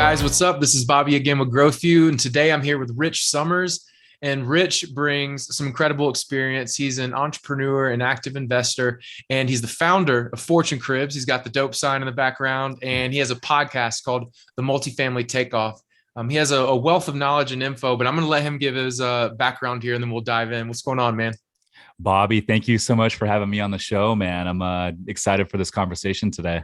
Guys, what's up? This is Bobby again with GrowthView, and today I'm here with Rich Summers. And Rich brings some incredible experience. He's an entrepreneur, an active investor, and he's the founder of Fortune Cribs. He's got the dope sign in the background, and he has a podcast called the Multifamily Takeoff. He has a wealth of knowledge and info, but I'm going to let him give his background here, and then we'll dive in. What's going on, man? Bobby, thank you so much for having me on the show, man. I'm excited for this conversation today.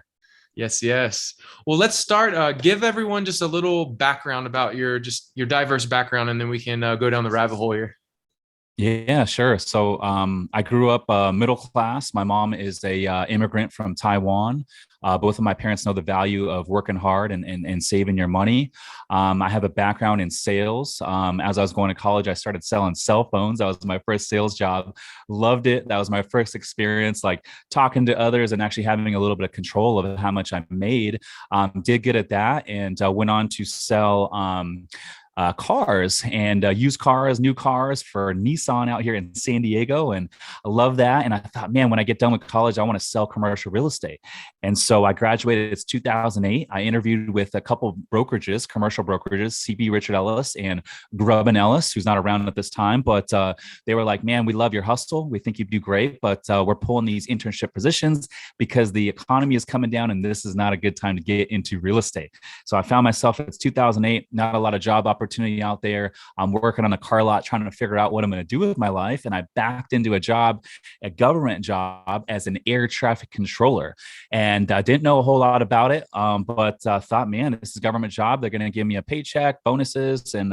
Yes, yes. Well, let's start. Give everyone just a little background about your diverse background, and then we can go down the rabbit hole here. Yeah, sure. So I grew up middle class. My mom is a immigrant from Taiwan. Both of my parents know the value of working hard and saving your money. I have a background in sales. As I was going to college, I started selling cell phones. That was my first sales job. Loved it. That was my first experience, like talking to others and actually having a little bit of control of how much I made. Did good at that, and went on to sell cars and used cars, new cars for Nissan out here in San Diego. And I love that. And I thought, man, when I get done with college, I want to sell commercial real estate. And so I graduated, it's 2008. I interviewed with a couple brokerages, commercial brokerages, CB Richard Ellis and Grubb and Ellis, who's not around at this time. But they were like, man, we love your hustle. We think you do great, but we're pulling these internship positions because the economy is coming down and this is not a good time to get into real estate. So I found myself, it's 2008, not a lot of job opportunity out there. I'm working on a car lot trying to figure out what I'm going to do with my life. And I backed into a government job as an air traffic controller. And I didn't know a whole lot about it, but thought, man, this is a government job. They're going to give me a paycheck, bonuses, and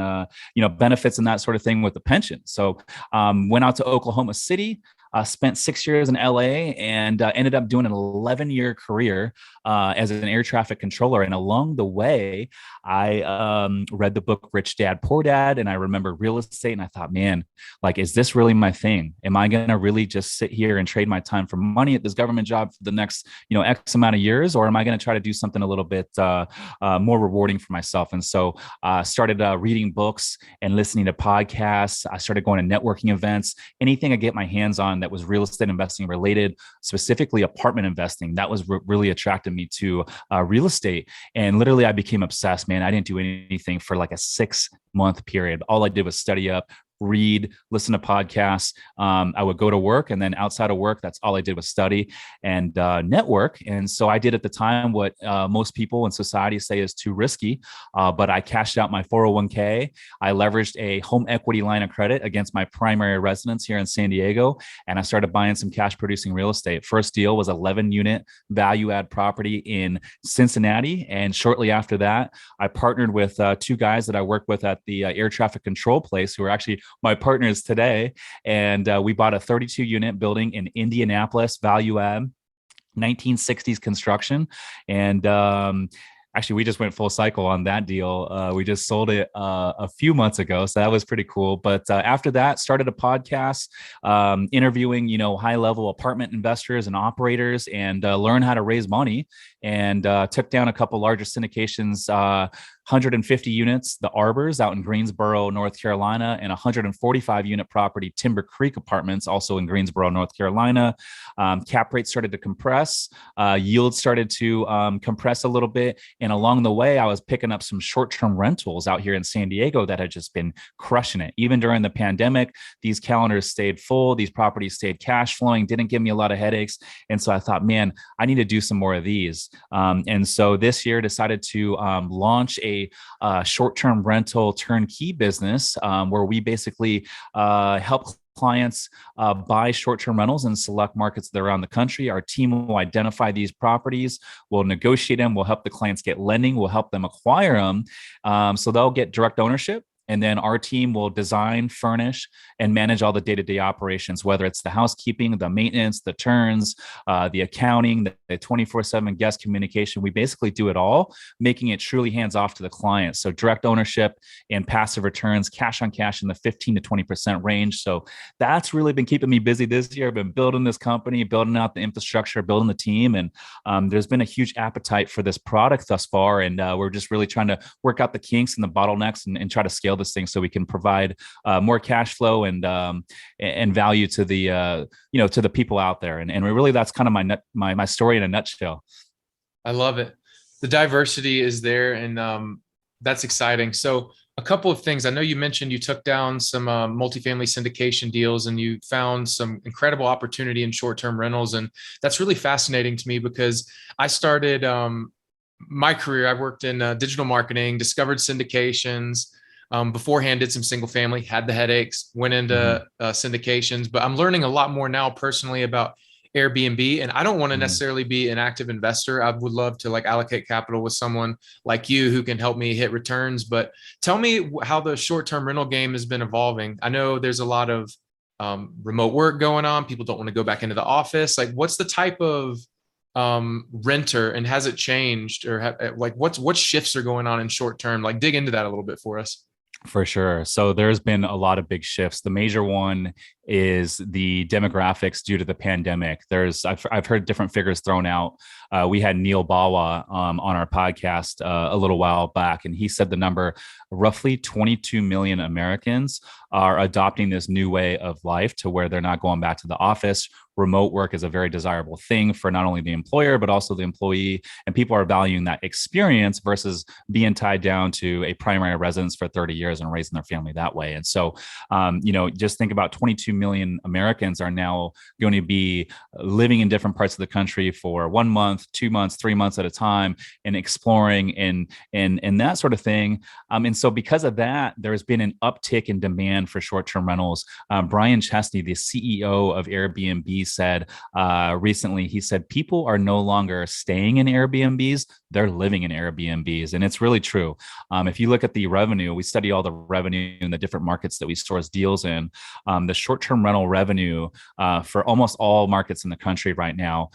benefits and that sort of thing with the pension. So went out to Oklahoma City. Spent 6 years in LA and ended up doing an 11-year career as an air traffic controller. And along the way, I read the book Rich Dad, Poor Dad, and I remember real estate. And I thought, man, like, is this really my thing? Am I going to really just sit here and trade my time for money at this government job for the next, X amount of years? Or am I going to try to do something a little bit more rewarding for myself? And so I started reading books and listening to podcasts. I started going to networking events, anything I get my hands on that was real estate investing related, specifically apartment investing. That was really attracted me to real estate. And literally I became obsessed, man. I didn't do anything for like a 6-month period. All I did was study up, read, listen to podcasts. I would go to work, and then outside of work, that's all I did was study and network. And so I did at the time what most people in society say is too risky, but I cashed out my 401k. I leveraged a home equity line of credit against my primary residence here in San Diego, and I started buying some cash producing real estate. First deal was 11 unit value add property in Cincinnati. And shortly after that, I partnered with two guys that I worked with at the air traffic control place who are actually my partners today. And we bought a 32 unit building in Indianapolis, value add, 1960s construction. And actually, we just went full cycle on that deal. We just sold it a few months ago, so that was pretty cool. But after that, started a podcast, interviewing high level apartment investors and operators, and learn how to raise money. And took down a couple larger syndications. 150 units, the Arbors out in Greensboro, North Carolina, and 145 unit property, Timber Creek Apartments, also in Greensboro, North Carolina. Cap rates started to compress, yields started to compress a little bit. And along the way, I was picking up some short-term rentals out here in San Diego that had just been crushing it. Even during the pandemic, these calendars stayed full, these properties stayed cash flowing, didn't give me a lot of headaches. And so I thought, man, I need to do some more of these. And so this year decided to launch a short-term rental turnkey business where we basically help clients buy short-term rentals in select markets that are around the country. Our team will identify these properties, we'll negotiate them, we'll help the clients get lending, we'll help them acquire them. So they'll get direct ownership. And then our team will design, furnish, and manage all the day-to-day operations, whether it's the housekeeping, the maintenance, the turns, the accounting, the 24/7 guest communication. We basically do it all, making it truly hands-off to the client. So direct ownership and passive returns, cash on cash in the 15 to 20% range. So that's really been keeping me busy this year. I've been building this company, building out the infrastructure, building the team. And there's been a huge appetite for this product thus far. And we're just really trying to work out the kinks and the bottlenecks and try to scale this thing so we can provide more cash flow and value to the to the people out there. And really, that's kind of my story in a nutshell. I love it. The diversity is there, and That's exciting. So a couple of things. I know you mentioned you took down some multifamily syndication deals and you found some incredible opportunity in short-term rentals. And that's really fascinating to me because I started my career. I worked in digital marketing, discovered syndications. Beforehand, did some single family, had the headaches, went Mhm. into syndications, but I'm learning a lot more now personally about Airbnb. And I don't want to Mhm. necessarily be an active investor. I would love to like allocate capital with someone like you who can help me hit returns. But tell me how the short-term rental game has been evolving. I know there's a lot of remote work going on. People don't want to go back into the office. Like, what's the type of renter, and has it changed, or like what shifts are going on in short term? Like, dig into that a little bit for us. For sure. So there's been a lot of big shifts. The major one is the demographics due to the pandemic. I've heard different figures thrown out. We had Neil Bawa on our podcast a little while back, and he said the number roughly 22 million Americans are adopting this new way of life to where they're not going back to the office. Remote work is a very desirable thing for not only the employer, but also the employee. And people are valuing that experience versus being tied down to a primary residence for 30 years and raising their family that way. And so, just think about 22 million Americans are now going to be living in different parts of the country for 1 month, 2 months, 3 months at a time, and exploring and that sort of thing. And so, because of that, there's been an uptick in demand for short-term rentals. Brian Chesney, the CEO of Airbnb, said recently, he said people are no longer staying in Airbnbs, they're living in Airbnbs. And it's really true. If you look at the revenue, we study all the revenue in the different markets that we source deals in. The short-term rental revenue for almost all markets in the country right now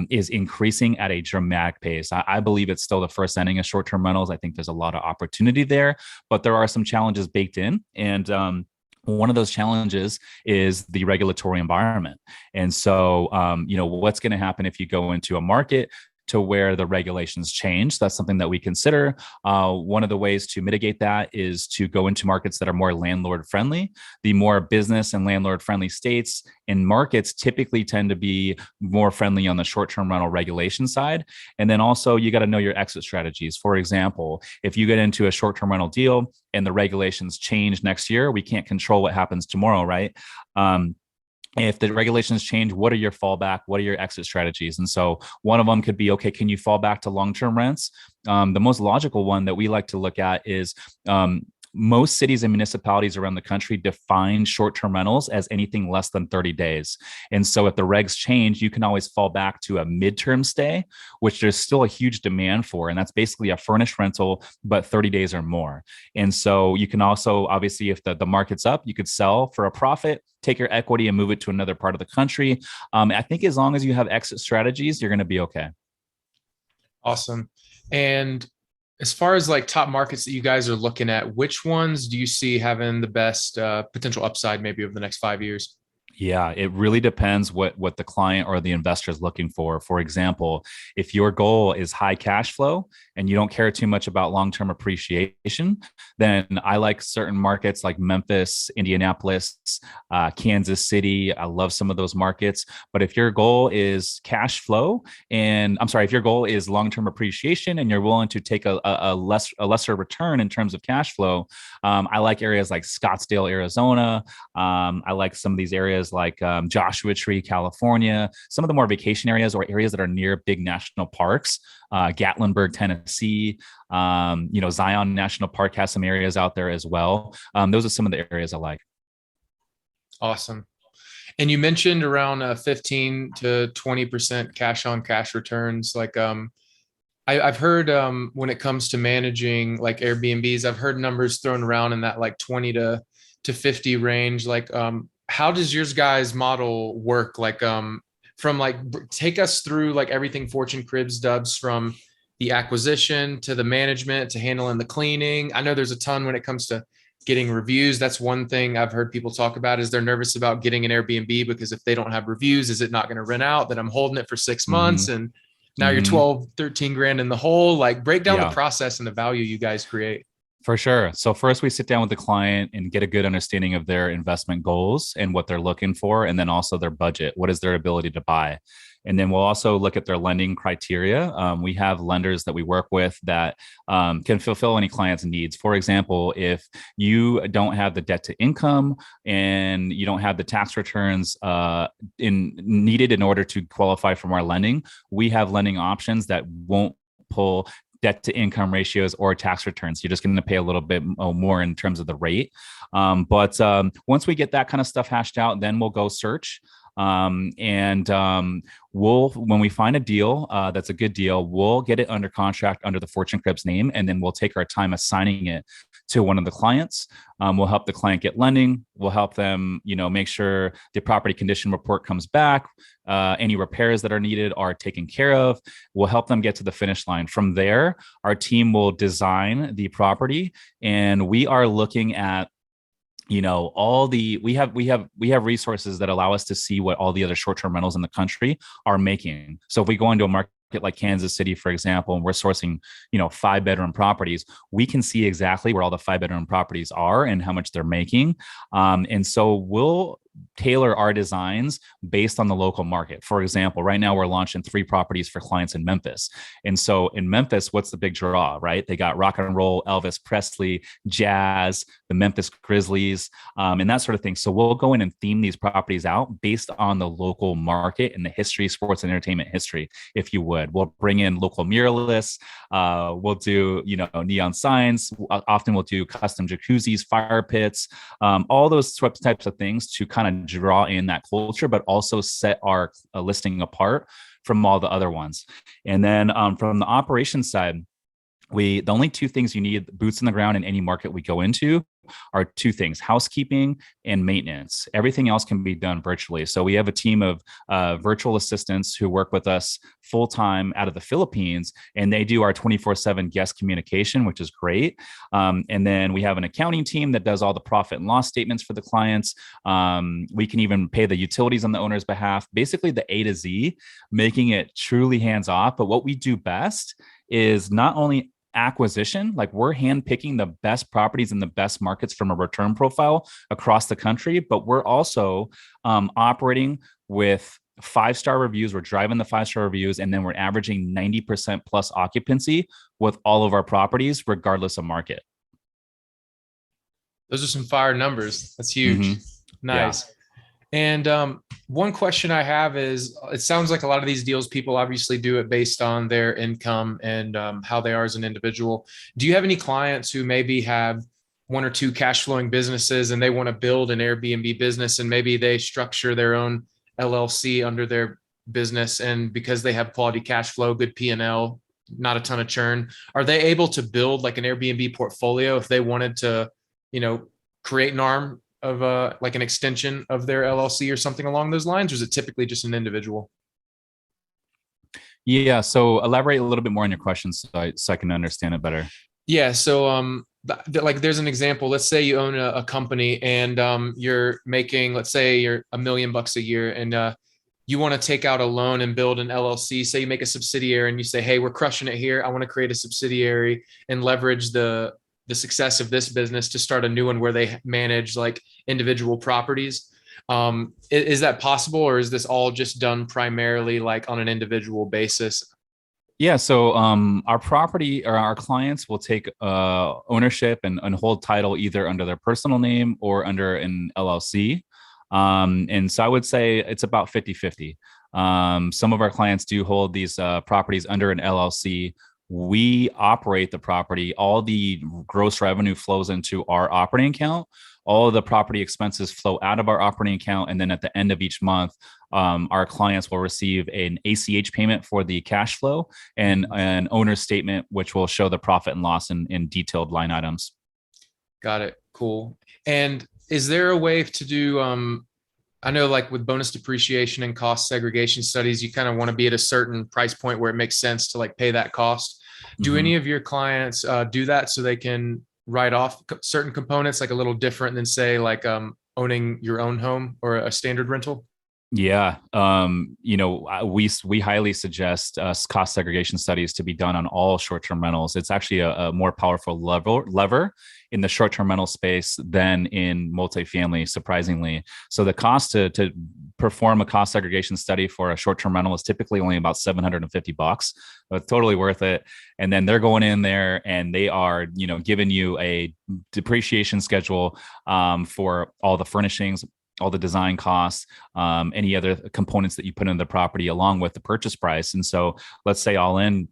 is increasing at a dramatic pace. I believe it's still the first inning of short-term rentals. I think there's a lot of opportunity there, but there are some challenges baked in. And one of those challenges is the regulatory environment. And so, what's going to happen if you go into a market to where the regulations change? That's something that we consider. One of the ways to mitigate that is to go into markets that are more landlord friendly. The more business and landlord friendly states and markets typically tend to be more friendly on the short-term rental regulation side. And then also you got to know your exit strategies. For example, if you get into a short-term rental deal and the regulations change next year, we can't control what happens tomorrow, right? If the regulations change, what are your fallback? What are your exit strategies? And so one of them could be, okay, can you fall back to long-term rents? The most logical one that we like to look at is most cities and municipalities around the country define short-term rentals as anything less than 30 days. And so if the regs change, you can always fall back to a midterm stay, which there's still a huge demand for. And that's basically a furnished rental, but 30 days or more. And so you can also, obviously, if the market's up, you could sell for a profit, take your equity and move it to another part of the country. I think as long as you have exit strategies, you're going to be okay. Awesome. And as far as like top markets that you guys are looking at, which ones do you see having the best potential upside maybe over the next 5 years? Yeah, it really depends what the client or the investor is looking for. For example, if your goal is high cash flow and you don't care too much about long-term appreciation, then I like certain markets like Memphis, Indianapolis, Kansas City. I love some of those markets. But if your goal is cash flow, and I'm sorry, if your goal is long-term appreciation and you're willing to take a lesser return in terms of cash flow, I like areas like Scottsdale, Arizona. I like some of these areas like Joshua Tree, California, some of the more vacation areas or areas that are near big national parks, Gatlinburg, Tennessee, Zion National Park has some areas out there as well. Those are some of the areas I like. Awesome. And you mentioned around 15 to 20% cash on cash returns. Like, I've heard when it comes to managing like Airbnbs, I've heard numbers thrown around in that like 20 to 50 range. Like, how does yours guys model work? Like, from like, take us through like everything Fortune Cribs does, from the acquisition to the management to handling the cleaning. I know there's a ton when it comes to getting reviews. That's one thing I've heard people talk about, is they're nervous about getting an Airbnb because if they don't have reviews, is it not going to rent out? That I'm holding it for 6 months Mm-hmm. and now you're Mm-hmm. 12, 13 grand in the hole. Like, break down the Yeah. process and the value you guys create. For sure. So first we sit down with the client and get a good understanding of their investment goals and what they're looking for, and then also their budget. What is their ability to buy? And then we'll also look at their lending criteria. We have lenders that we work with that can fulfill any client's needs. For example, if you don't have the debt to income and you don't have the tax returns needed in order to qualify from our lending, we have lending options that won't pull debt to income ratios or tax returns. You're just going to pay a little bit more in terms of the rate. But once we get that kind of stuff hashed out, then we'll go search. When we find a deal that's a good deal, we'll get it under contract under the Fortune Cribs name, and then we'll take our time assigning it to one of the clients. We'll help the client get lending. We'll help them, make sure the property condition report comes back. Any repairs that are needed are taken care of. We'll help them get to the finish line. From there, our team will design the property, and we are looking at we have resources that allow us to see what all the other short-term rentals in the country are making. So if we go into a market like Kansas City, for example, and we're sourcing, 5-bedroom properties, we can see exactly where all the 5-bedroom properties are and how much they're making. And so we'll tailor our designs based on the local market. For example, right now we're launching 3 properties for clients in Memphis. And so in Memphis, what's the big draw, right? They got rock and roll, Elvis Presley, jazz, the Memphis Grizzlies, and that sort of thing. So we'll go in and theme these properties out based on the local market and the history, sports and entertainment history, if you would. We'll bring in local muralists. We'll do, neon signs. Often we'll do custom jacuzzis, fire pits, all those types of things to kind of draw in that culture, but also set our listing apart from all the other ones. And then from the operations side, the only 2 things you need boots on the ground in any market we go into are 2 things: housekeeping and maintenance. Everything else can be done virtually. So we have a team of virtual assistants who work with us full time out of the Philippines, and they do our 24/7 guest communication, which is great. And then we have an accounting team that does all the profit and loss statements for the clients. We can even pay the utilities on the owner's behalf, basically the A to Z, making it truly hands off. But what we do best is not only acquisition, like we're handpicking the best properties in the best markets from a return profile across the country, but we're also operating with 5-star reviews. We're driving the 5-star reviews, and then we're averaging 90% plus occupancy with all of our properties, regardless of market. Those are some fire numbers. That's huge. Mm-hmm. Nice. Yeah. And one question I have is, it sounds like a lot of these deals, people obviously do it based on their income and how they are as an individual. Do you have any clients who maybe have 1 or 2 cash flowing businesses and they want to build an Airbnb business, and maybe they structure their own LLC under their business, and because they have quality cash flow, good P&L, not a ton of churn, are they able to build like an Airbnb portfolio if they wanted to, create an arm of like an extension of their LLC or something along those lines? Or is it typically just an individual? Yeah. So elaborate a little bit more on your question so I can understand it better. Yeah. So like there's an example. Let's say you own a company and you're making, let's say you're $1 million a year, and you want to take out a loan and build an LLC. Say you make a subsidiary and you say, hey, we're crushing it here. I want to create a subsidiary and leverage the success of this business to start a new one where they manage like individual properties. Is that possible, or is this all just done primarily like on an individual basis? Yeah. So our property or our clients will take ownership and hold title either under their personal name or under an LLC. And so I would say it's about 50-50. Some of our clients do hold these properties under an LLC. We operate the property. All the gross revenue flows into our operating account. All of the property expenses flow out of our operating account. And then at the end of each month, our clients will receive an ACH payment for the cash flow and an owner's statement, which will show the profit and loss in detailed line items. Got it. Cool. And is there a way to do, I know like with bonus depreciation and cost segregation studies, you kind of want to be at a certain price point where it makes sense to like pay that cost. Do any of your clients do that so they can write off certain components, like a little different than say like owning your own home or a standard rental? Yeah. We highly suggest cost segregation studies to be done on all short-term rentals. It's actually a more powerful lever in the short-term rental space than in multifamily, surprisingly. So the cost to perform a cost segregation study for a short-term rental is typically only about $750, but it's totally worth it. And then they're going in there and they are, giving you a depreciation schedule for all the furnishings, all the design costs, any other components that you put in the property along with the purchase price. And so let's say all in,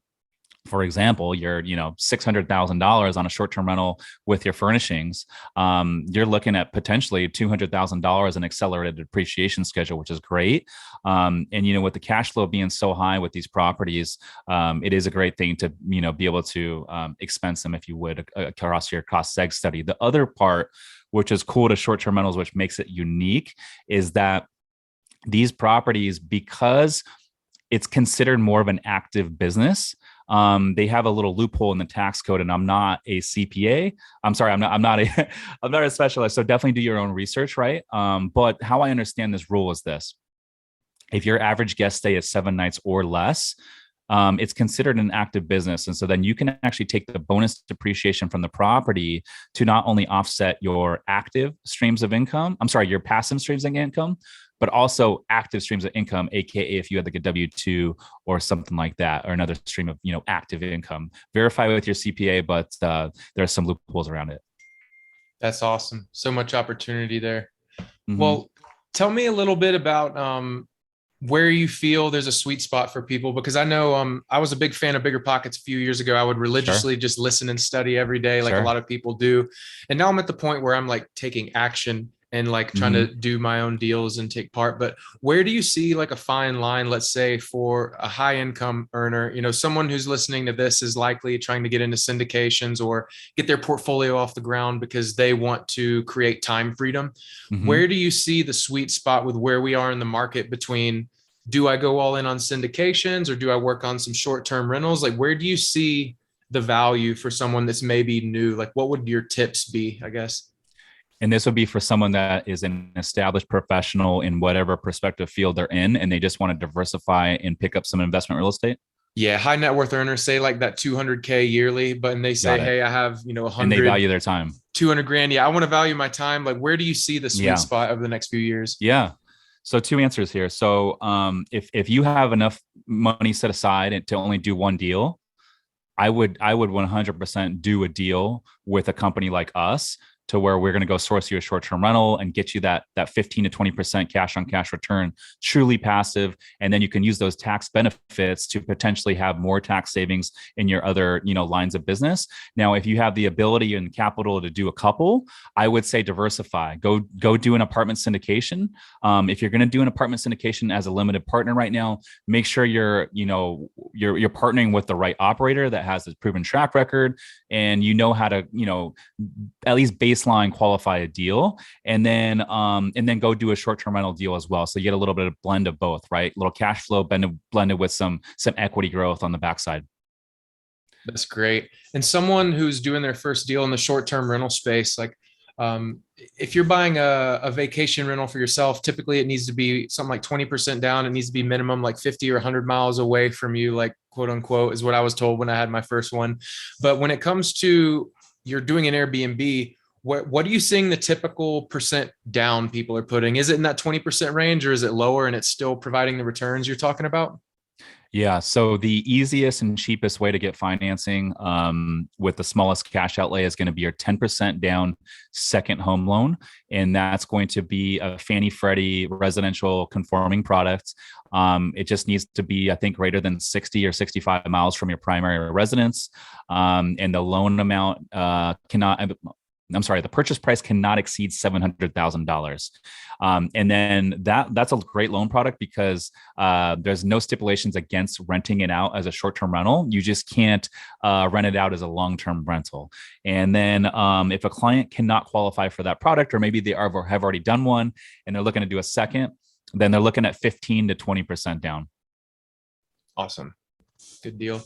for example, you're, $600,000 on a short-term rental with your furnishings. You're looking at potentially $200,000 in accelerated depreciation schedule, which is great. And, with the cash flow being so high with these properties, it is a great thing to, be able to expense them, if you would, across your cost seg study. The other part, which is cool to short-term rentals, which makes it unique, is that these properties, because it's considered more of an active business, they have a little loophole in the tax code, and I'm not a CPA. I'm sorry, I'm not a I'm not a specialist. So definitely do your own research, right? But how I understand this rule is this: if your average guest stay is 7 nights or less, it's considered an active business. And so then you can actually take the bonus depreciation from the property to not only offset your active streams of income, your passive streams of income, but also active streams of income, AKA if you had like a W-2 or something like that, or another stream of, active income. Verify with your CPA, but there are some loopholes around it. That's awesome. So much opportunity there. Mm-hmm. Well, tell me a little bit about where you feel there's a sweet spot for people, because I know I was a big fan of Bigger Pockets a few years ago. I would religiously just listen and study every day, like a lot of people do. And now I'm at the point where I'm like taking action and like trying to do my own deals and take part. But where do you see like a fine line, let's say, for a high income earner? Someone who's listening to this is likely trying to get into syndications or get their portfolio off the ground because they want to create time freedom. Where do you see the sweet spot with where we are in the market between, do I go all in on syndications or do I work on some short-term rentals? Like, where do you see the value for someone that's maybe new? Like, what would your tips be, I guess? And this would be for someone that is an established professional in whatever prospective field they're in, and they just want to diversify and pick up some investment real estate. Yeah, high net worth earners say like that 200K yearly, but and they say, hey, I have 100, and they value their time. 200 grand. Yeah, I want to value my time. Like, where do you see the sweet spot over the next few years? Yeah. So 2 answers here. So if you have enough money set aside to only do one deal, I would 100% do a deal with a company like us, to where we're going to go source you a short-term rental and get you that 15 to 20% cash on cash return, truly passive. And then you can use those tax benefits to potentially have more tax savings in your other, lines of business. Now, if you have the ability and capital to do a couple, I would say diversify. Go do an apartment syndication. If you're going to do an apartment syndication as a limited partner right now, make sure you're partnering with the right operator that has a proven track record, and how to, at least baseline qualify a deal, and then go do a short-term rental deal as well. So you get a little bit of blend of both, right? A little cash flow blended with some equity growth on the backside. That's great. And someone who's doing their first deal in the short-term rental space, like if you're buying a vacation rental for yourself, typically it needs to be something like 20% down. It needs to be minimum like 50 or 100 miles away from you, like quote unquote, is what I was told when I had my first one. But when it comes to you're doing an Airbnb, what are you seeing the typical percent down people are putting? Is it in that 20% range, or is it lower and it's still providing the returns you're talking about? Yeah. So the easiest and cheapest way to get financing with the smallest cash outlay is going to be your 10% down second home loan. And that's going to be a Fannie Freddie residential conforming product. It just needs to be, I think, greater than 60 or 65 miles from your primary residence. And the loan amount the purchase price cannot exceed $700,000. And then that's a great loan product because there's no stipulations against renting it out as a short-term rental. You just can't rent it out as a long-term rental. And then if a client cannot qualify for that product, or maybe they have already done one and they're looking to do a second, then they're looking at 15 to 20% down. Awesome. Good deal.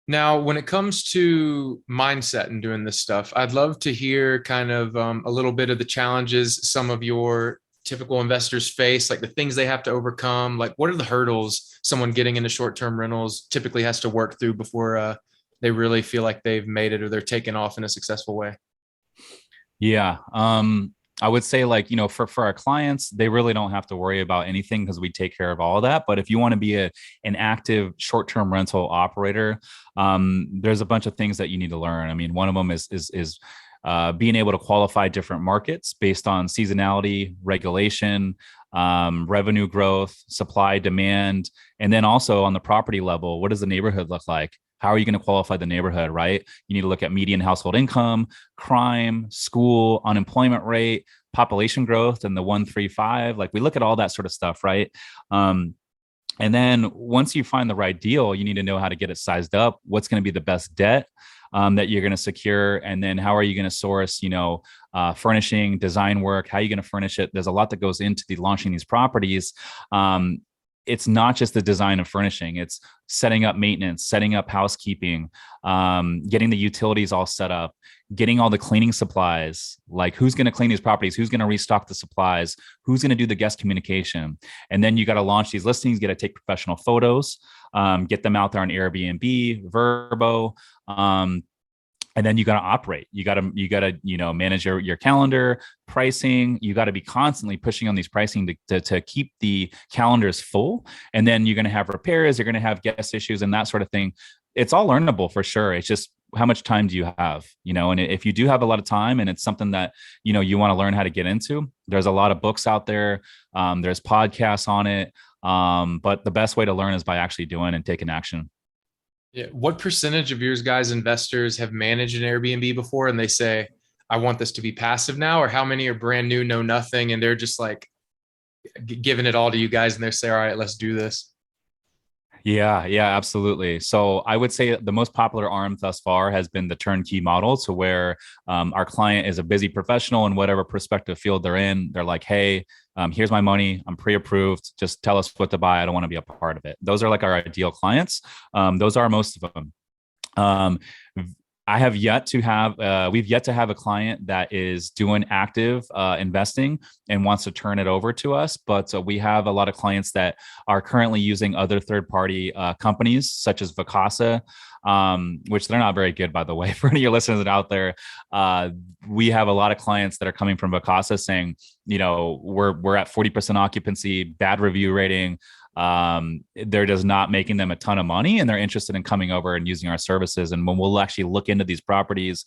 Now, when it comes to mindset and doing this stuff, I'd love to hear kind of a little bit of the challenges some of your typical investors face, like the things they have to overcome. Like, what are the hurdles someone getting into short-term rentals typically has to work through before they really feel like they've made it or they're taken off in a successful way? Yeah. I would say, like, for our clients, they really don't have to worry about anything because we take care of all of that. But if you want to be an active short-term rental operator, there's a bunch of things that you need to learn. I mean, one of them is being able to qualify different markets based on seasonality, regulation, revenue growth, supply, demand, and then also on the property level, what does the neighborhood look like? How are you going to qualify the neighborhood, right? You need to look at median household income, crime, school, unemployment rate, population growth, and the 135. Like, we look at all that sort of stuff, right? And then once you find the right deal, you need to know how to get it sized up. What's going to be the best debt that you're going to secure, and then how are you going to source, furnishing, design work? How are you going to furnish it? There's a lot that goes into launching these properties. It's not just the design of furnishing, it's setting up maintenance, setting up housekeeping, getting the utilities all set up, getting all the cleaning supplies, like who's going to clean these properties, who's going to restock the supplies, who's going to do the guest communication. And then you got to launch these listings, you got to take professional photos, get them out there on Airbnb, Verbo, and then you got to operate. You got to manage your calendar, pricing. You got to be constantly pushing on these pricing to keep the calendars full. And then you're going to have repairs, you're going to have guest issues and that sort of thing. It's all learnable for sure. It's just, how much time do you have? And if you do have a lot of time and it's something that you want to learn how to get into, there's a lot of books out there. There's podcasts on it. But the best way to learn is by actually doing and taking action. Yeah. What percentage of yours guys investors have managed an Airbnb before and they say, I want this to be passive now? Or how many are brand new, know nothing, and they're just like giving it all to you guys and they say, all right, let's do this? Yeah, absolutely. So I would say the most popular arm thus far has been the turnkey model, to where our client is a busy professional in whatever prospective field they're in. They're like, hey, here's my money. I'm pre-approved. Just tell us what to buy. I don't want to be a part of it. Those are like our ideal clients. Those are most of them. We've yet to have a client that is doing active investing and wants to turn it over to us. But we have a lot of clients that are currently using other third-party companies, such as Vacasa, which they're not very good, by the way, for any of your listeners out there. We have a lot of clients that are coming from Vacasa saying, we're at 40% occupancy, bad review rating. They're just not making them a ton of money, and they're interested in coming over and using our services. And when we'll actually look into these properties,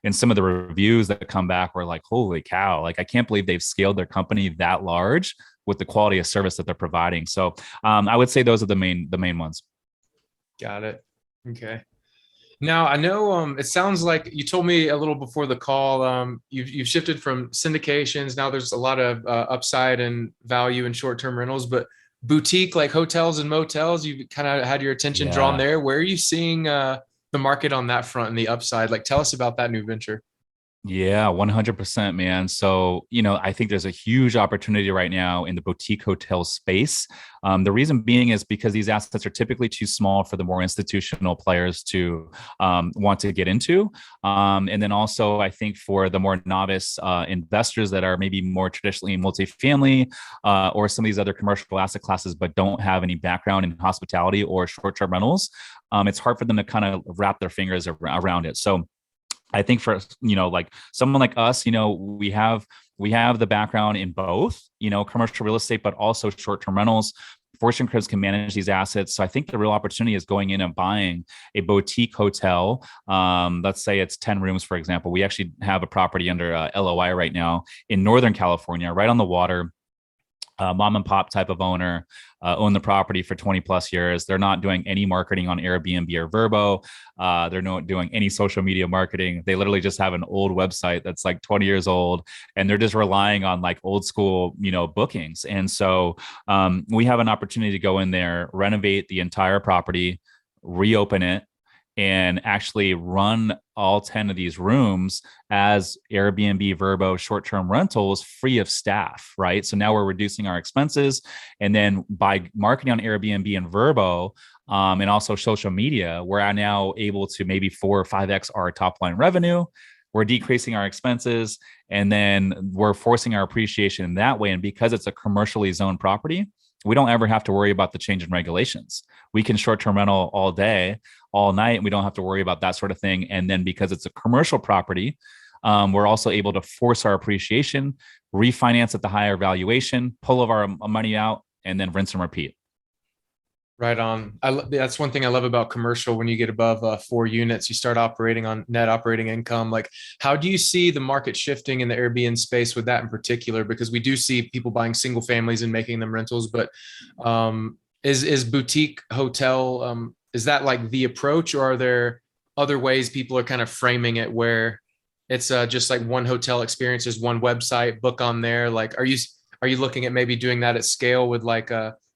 and some of the reviews that come back, we're like, holy cow, like, I can't believe they've scaled their company that large with the quality of service that they're providing. So I would say those are the main ones. Got it. Okay. Now I know it sounds like you told me a little before the call. You've shifted from syndications. Now there's a lot of upside and value in short-term rentals, but boutique, like hotels and motels, you've kind of had your attention drawn there. Where are you seeing the market on that front and the upside? Like, tell us about that new venture. Yeah, 100%, man. So, I think there's a huge opportunity right now in the boutique hotel space. The reason being is because these assets are typically too small for the more institutional players to want to get into. And then also, I think for the more novice investors that are maybe more traditionally multifamily or some of these other commercial asset classes, but don't have any background in hospitality or short-term rentals, it's hard for them to kind of wrap their fingers around it. So I think for, like someone like us, we have the background in both, commercial real estate, but also short-term rentals. Fortune Cribs can manage these assets. So I think the real opportunity is going in and buying a boutique hotel. Let's say it's 10 rooms, for example. We actually have a property under LOI right now in Northern California, right on the water. Mom and pop type of owner, own the property for 20 plus years. They're not doing any marketing on Airbnb or Verbo. They're not doing any social media marketing. They literally just have an old website that's like 20 years old, and they're just relying on like old school, bookings. And so we have an opportunity to go in there, renovate the entire property, reopen it, and actually run all 10 of these rooms as Airbnb, Verbo, short-term rentals free of staff, right? So now we're reducing our expenses. And then by marketing on Airbnb and Verbo, and also social media, we're now able to maybe 4 or 5x our top line revenue. We're decreasing our expenses, and then we're forcing our appreciation in that way. And because it's a commercially zoned property, we don't ever have to worry about the change in regulations. We can short-term rental all day, all night, and we don't have to worry about that sort of thing. And then because it's a commercial property, we're also able to force our appreciation, refinance at the higher valuation, pull of our money out, and then rinse and repeat. Right on. That's one thing I love about commercial. When you get above 4 units, you start operating on net operating income. Like, how do you see the market shifting in the Airbnb space with that in particular? Because we do see people buying single families and making them rentals, but is boutique hotel, is that like the approach, or are there other ways people are kind of framing it where it's just like one hotel experience, is one website, book on there? Like, are you looking at maybe doing that at scale with like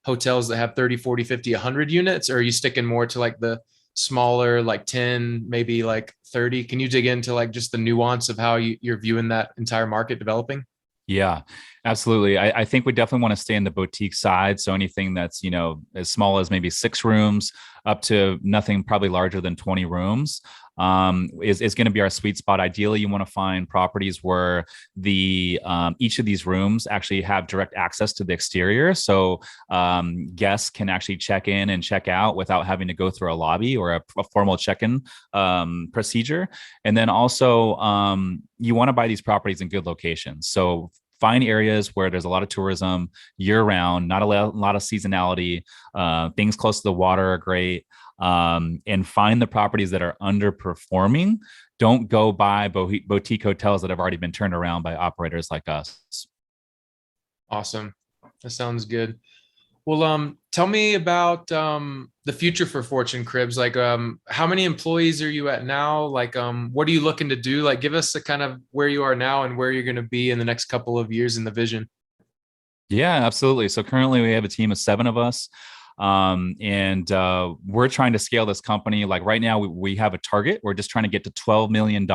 hotels that have 30, 40, 50, 100 units? Or are you sticking more to like the smaller, like 10, maybe like 30? Can you dig into like just the nuance of how you're viewing that entire market developing? Yeah, absolutely. I think we definitely want to stay in the boutique side. So anything that's, as small as maybe 6 rooms up to nothing probably larger than 20 rooms is going to be our sweet spot. Ideally, you want to find properties where the each of these rooms actually have direct access to the exterior. So guests can actually check in and check out without having to go through a lobby or a formal check-in procedure. And then also, you want to buy these properties in good locations. So find areas where there's a lot of tourism year round, not a lot of seasonality. Things close to the water are great. And find the properties that are underperforming. Don't go buy boutique hotels that have already been turned around by operators like us. Awesome. That sounds good. Well, tell me about the future for Fortune Cribs. Like, how many employees are you at now? Like, what are you looking to do? Like, give us a kind of where you are now and where you're going to be in the next couple of years in the vision. Yeah, absolutely. So currently we have a team of 7 of us. And we're trying to scale this company. Like right now, we have a target. We're just trying to get to $12 million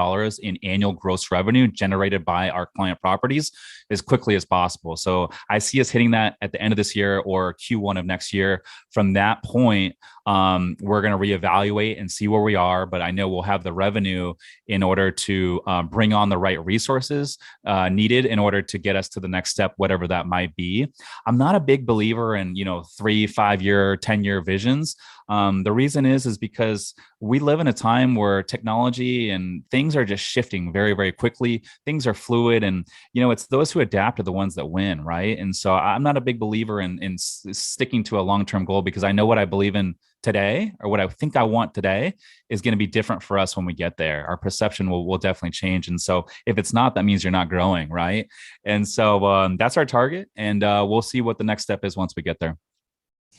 in annual gross revenue generated by our client properties as quickly as possible. So I see us hitting that at the end of this year or Q1 of next year. From that point, we're going to reevaluate and see where we are. But I know we'll have the revenue in order to bring on the right resources needed in order to get us to the next step, whatever that might be. I'm not a big believer in 3, 5 year, 10-year visions. The reason is because we live in a time where technology and things are just shifting very, very quickly. Things are fluid, and it's those who adapt are the ones that win, right? And so I'm not a big believer in sticking to a long-term goal, because I know what I believe in today, or what I think I want today, is going to be different for us when we get there. Our perception will definitely change. And so if it's not, that means you're not growing, right? And so that's our target, and we'll see what the next step is once we get there.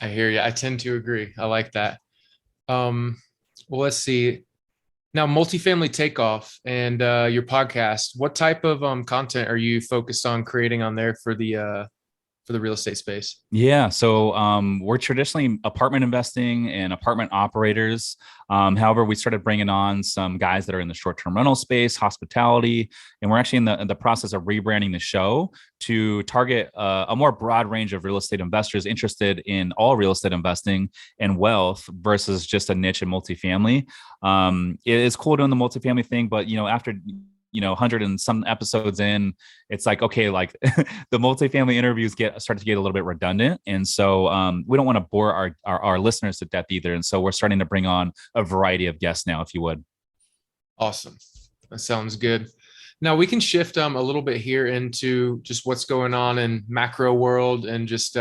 I hear you. I tend to agree. I like that. Well, let's see. Now, Multifamily Takeoff and your podcast. What type of content are you focused on creating on there for the real estate space? Yeah, so we're traditionally apartment investing and apartment operators. However, we started bringing on some guys that are in the short-term rental space, hospitality, and we're actually in the process of rebranding the show to target a more broad range of real estate investors interested in all real estate investing and wealth versus just a niche in multifamily. It is cool doing the multifamily thing, but after 100 and some episodes in, it's like, okay, like the multifamily interviews start to get a little bit redundant. And so we don't want to bore our listeners to death either. And so we're starting to bring on a variety of guests now, if you would. Awesome. That sounds good. Now we can shift a little bit here into just what's going on in macro world and just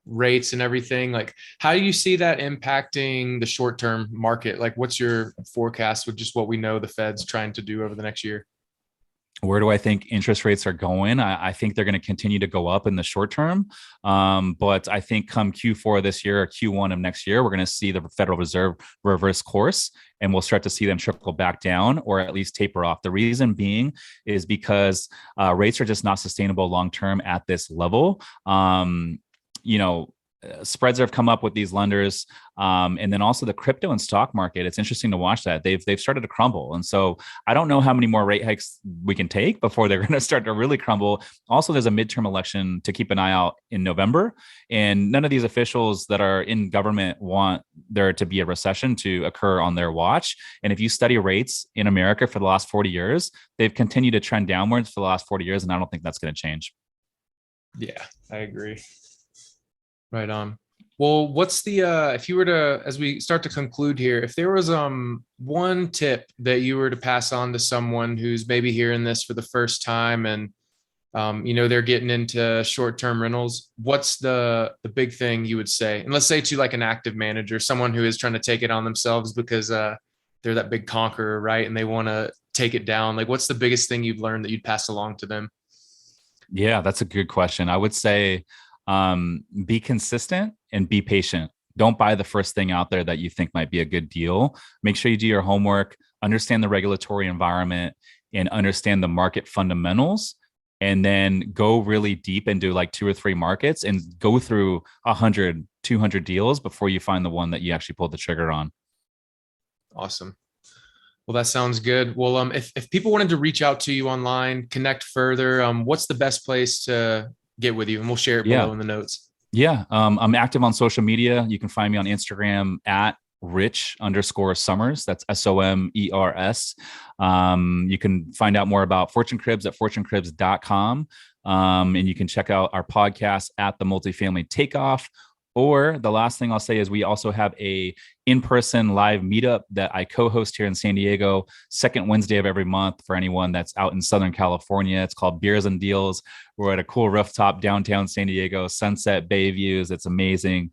rates and everything. Like, how do you see that impacting the short-term market? Like, what's your forecast with just what we know the Fed's trying to do over the next year? Where do I think interest rates are going? I think they're going to continue to go up in the short term. But I think come Q4 this year or Q1 of next year, we're going to see the Federal Reserve reverse course, and we'll start to see them trickle back down or at least taper off. The reason being is because rates are just not sustainable long term at this level. Spreads have come up with these lenders, and then also the crypto and stock market. It's interesting to watch that they've started to crumble, and so I don't know how many more rate hikes we can take before they're going to start to really crumble. Also, there's a midterm election to keep an eye out in November, and none of these officials that are in government want there to be a recession to occur on their watch. And if you study rates in America for the last 40 years, they've continued to trend downwards for the last 40 years, and I don't think that's going to change. Yeah, I agree. Right on. Well, what's the if you were to, as we start to conclude here, if there was one tip that you were to pass on to someone who's maybe hearing this for the first time and they're getting into short-term rentals, what's the big thing you would say? And let's say to like an active manager, someone who is trying to take it on themselves because they're that big conqueror, right? And they want to take it down. Like, what's the biggest thing you've learned that you'd pass along to them? Yeah, that's a good question. I would say be consistent and be patient. Don't buy the first thing out there that you think might be a good deal. Make sure you do your homework, understand the regulatory environment, and understand the market fundamentals. And then go really deep into like two or three markets and go through 100, 200 deals before you find the one that you actually pull the trigger on. Awesome. Well, that sounds good. Well, if people wanted to reach out to you online, connect further, what's the best place to get with you? And we'll share it Yeah. below in the notes. Yeah, I'm active on social media. You can find me on Instagram at Rich_Summers. That's SOMERS. You can find out more about Fortune Cribs at fortunecribs.com. And you can check out our podcast at the Multifamily Takeoff. Or the last thing I'll say is we also have a in-person live meetup that I co-host here in San Diego, second Wednesday of every month for anyone that's out in Southern California. It's called Beers and Deals. We're at a cool rooftop downtown San Diego, sunset bay views. It's amazing.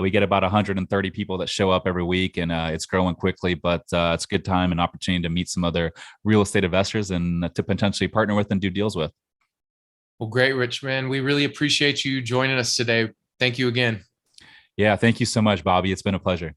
We get about 130 people that show up every week, and it's growing quickly, but it's a good time and opportunity to meet some other real estate investors and to potentially partner with and do deals with. Well, great, Rich, man. We really appreciate you joining us today. Thank you again. Yeah, thank you so much, Bobby. It's been a pleasure.